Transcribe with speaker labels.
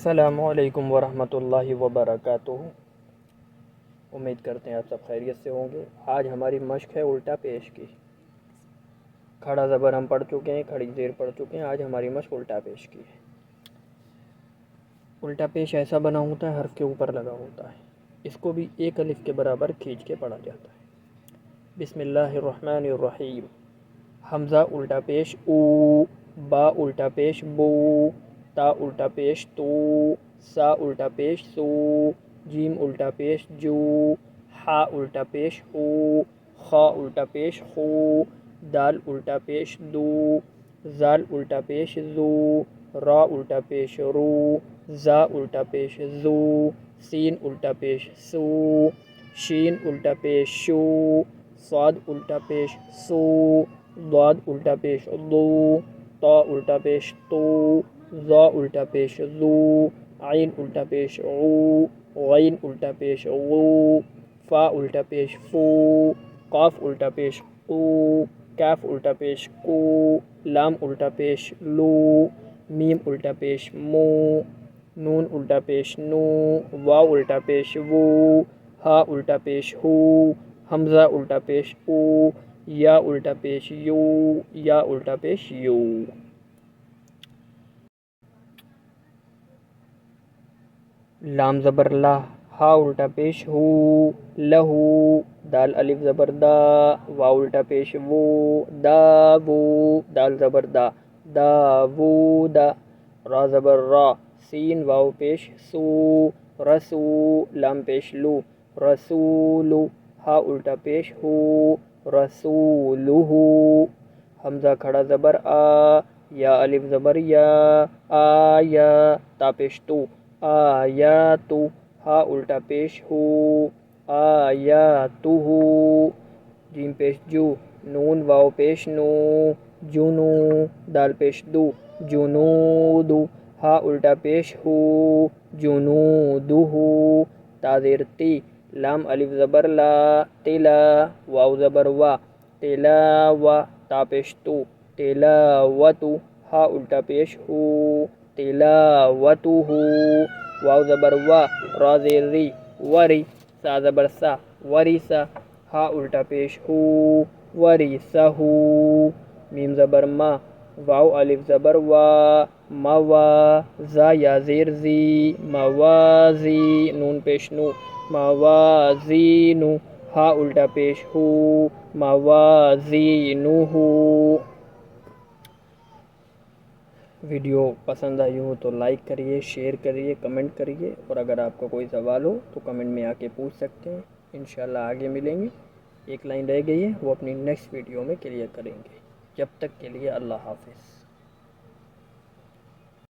Speaker 1: السلام علیکم ورحمۃ اللہ وبرکاتہ۔ امید کرتے ہیں آپ سب خیریت سے ہوں گے۔ آج ہماری مشق ہے الٹا پیش کی۔ کھڑا زبر ہم پڑھ چکے ہیں، کھڑی زیر پڑھ چکے ہیں۔ آج ہماری مشق الٹا پیش کی ہے۔ الٹا پیش ایسا بنا ہوتا ہے، حرف کے اوپر لگا ہوتا ہے۔ اس کو بھی ایک الف کے برابر کھینچ کے پڑھا جاتا ہے۔ بسم اللہ الرحمن الرحیم۔ حمزہ الٹا پیش او، با الٹا پیش بو، تا الٹا پیش تو، سا الٹا پیش سو، جیم الٹا پیش جو، حا الٹا پیش ہو، خا الٹا پیش خو، دال الٹا پیش دو، زال الٹا پیش زو، را الٹا پیش رو، زا الٹا پیش زو، سین الٹا پیش سو، شین الٹا پیش شو، صاد الٹا پیش سو، ضاد الٹا پیش ضو، طا الٹا پیش تو، ظا الٹا پیش ذو، عین الٹا پیش عو، غین الٹا پیش غو، فا الٹا پیش فو، قاف الٹا پیش قو، کاف الٹا پیش کو، لام الٹا پیش لو، میم الٹا پیش مو، نون الٹا پیش نو، واو الٹا پیش وو، ہا الٹا پیش ہو، حمزہ الٹا پیش او، یا الٹا پیش یو، یا الٹا پیش یو۔ لام زبر لا، ہا الٹا پیش ہو، لہو، دال الف زبر دا، واو الٹا پیش وو، دا وو، دال زبر دا، دا وو دا، را زبر را، سین واو پیش سو، رسو، لام پیش لو، رسولو، ہا الٹا پیش ہو، رسولہو، حمزہ کھڑا زبر آ، یا الف زبر یا، آیا، تا پیش تو، آیاتو، ہا الٹا پیش ہو، آیاتہو، جیم پیش جو، نون واو پیش نو، جنو، دال پیش دو، جنودو، ہا الٹا پیش ہو، جنودہو، تا زیر تی، لام الف زبر لا، تلا، واو زبر وا، تلاوا، تا پیش تو، تلاوتو، ہا الٹا پیش ہو، تلاوتہو، واو زبر وا، را زیر ری، وری، سا زبر سا، وریسا، ہا الٹا پیش ہو، وریسہو، میم زبر ما، واو الف زبر وا، موا، زا یا زیر زی، موازی، نون پیش نو، موازینو، ہا الٹا پیش ہو، موازینہو۔ ویڈیو پسند آئی ہو تو لائک کریے، شیئر کریے، کمنٹ کریے، اور اگر آپ کا کوئی سوال ہو تو کمنٹ میں آ کے پوچھ سکتے ہیں۔ انشاءاللہ آگے ملیں گے۔ ایک لائن رہ گئی ہے، وہ اپنی نیکسٹ ویڈیو میں کلیئر کریں گے۔ جب تک کے لیے اللہ حافظ۔